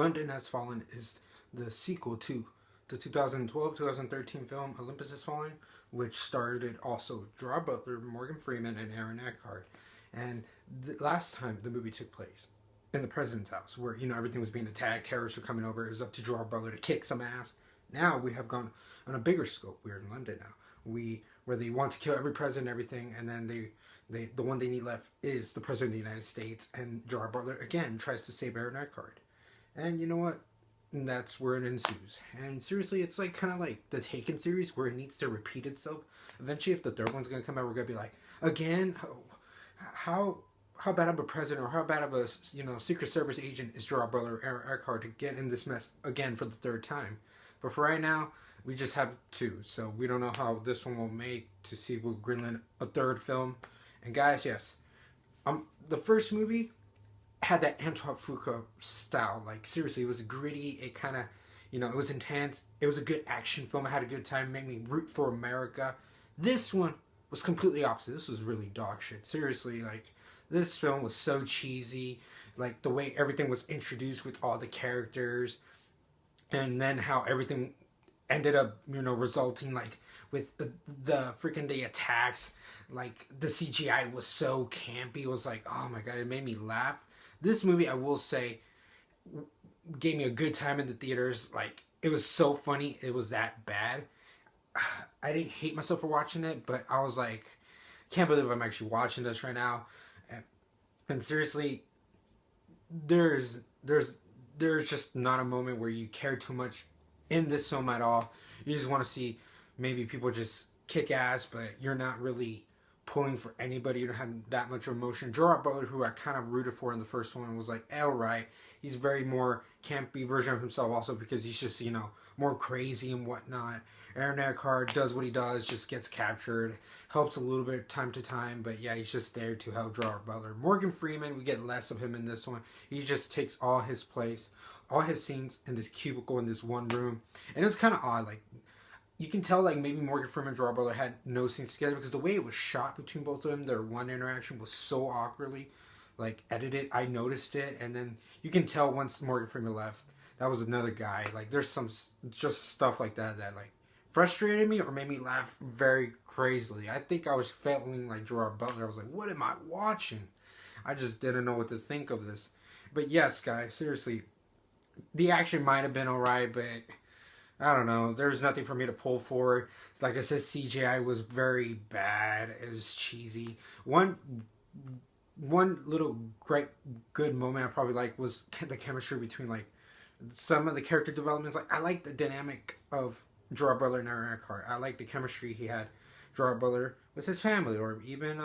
London Has Fallen is the sequel to the 2012-2013 film Olympus Has Fallen, which starred also Gerard Butler, Morgan Freeman, and Aaron Eckhart. And the last time the movie took place in the president's house, where everything was being attacked, terrorists were coming over, it was up to Gerard Butler to kick some ass. Now we have gone on a bigger scope. We're in London now. Where they want to kill every president and everything, and then the one they need left is the president of the United States, and Gerard Butler again tries to save Aaron Eckhart. And you know what? And that's where it ensues. And seriously, it's like kind of like the Taken series where it needs to repeat itself. Eventually, if the third one's gonna come out, we're gonna be like, again, how bad of a president or how bad of a Secret Service agent is Gerard Butler or Aaron Eckhart to get in this mess again for the third time? But for right now, we just have two, so we don't know how this one will make to see if we'll greenland a third film. And guys, yes, the first movie had that Antoine Fuqua style. Like seriously, it was gritty. It kind of, it was intense. It was a good action film. I had a good time. It made me root for America. This one was completely opposite. This was really dog shit. Seriously, like this film was so cheesy. Like the way everything was introduced with all the characters, and then how everything ended up, resulting like with the freaking the attacks. Like the CGI was so campy. It was like, oh my god, it made me laugh. This movie, I will say, gave me a good time in the theaters. Like it was so funny. It was that bad. I didn't hate myself for watching it, but I was like, can't believe I'm actually watching this right now. And seriously, there's just not a moment where you care too much in this film at all. You just want to see maybe people just kick ass, but you're not really pulling for anybody. You don't have that much emotion. Gerard Butler, who I kind of rooted for in the first one, was like, all right. He's very more campy version of himself also because he's just, more crazy and whatnot. Aaron Eckhart does what he does, just gets captured, helps a little bit time to time, but yeah, he's just there to help Gerard Butler. Morgan Freeman, we get less of him in this one. He just takes all his place, all his scenes in this cubicle in this one room. And it was kind of odd, like, you can tell like maybe Morgan Freeman and Gerard Butler had no scenes together because the way it was shot between both of them, their one interaction was so awkwardly like edited. I noticed it, and then you can tell once Morgan Freeman left, that was another guy. Like there's some just stuff like that like frustrated me or made me laugh very crazily. I think I was feeling like Gerard Butler. I was like, what am I watching? I just didn't know what to think of this. But yes, guys, seriously, the action might have been alright, but I don't know. There's nothing for me to pull for. Like I said, CGI was very bad. It was cheesy. One little great good moment I probably like was the chemistry between like some of the character developments. Like I like the dynamic of Gerard Butler and Aaron Eckhart. I like the chemistry he had, Gerard Butler, with his family, or even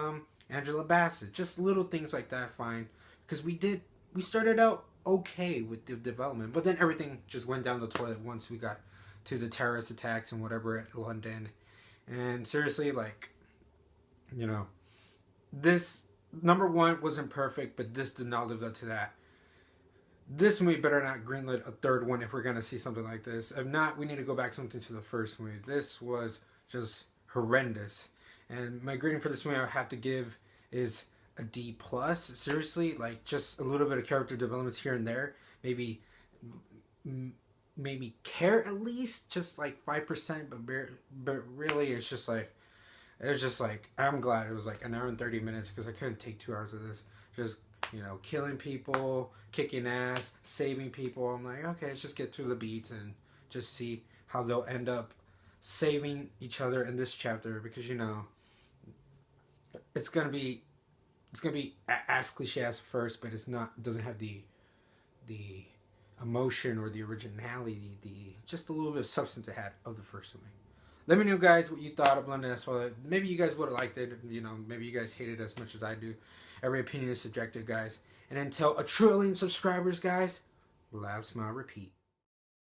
Angela Bassett. Just little things like that, fine. Because we started out okay with the development, but then everything just went down the toilet once we got to the terrorist attacks and whatever at London. And seriously, like, this number one wasn't perfect, but this did not live up to that. This movie better not greenlit a third one if we're going to see something like this. If not, we need to go back something to the first movie. This was just horrendous. And my grading for this movie I have to give is a D+. Seriously, like just a little bit of character developments here and there. Maybe care at least just like 5%, but really it's just like I'm glad it was like an hour and 30 minutes because I couldn't take 2 hours of this just killing people, kicking ass, saving people. I'm like, okay, let's just get through the beats and just see how they'll end up saving each other in this chapter, because it's gonna be as cliche as first, but it doesn't have the emotion or the originality, just a little bit of substance it had of the first one. Let me know, guys, what you thought of London Has Fallen. Maybe you guys would have liked it. Maybe you guys hated it as much as I do. Every opinion is subjective, guys. And until 1 trillion subscribers, guys, laugh, smile, repeat.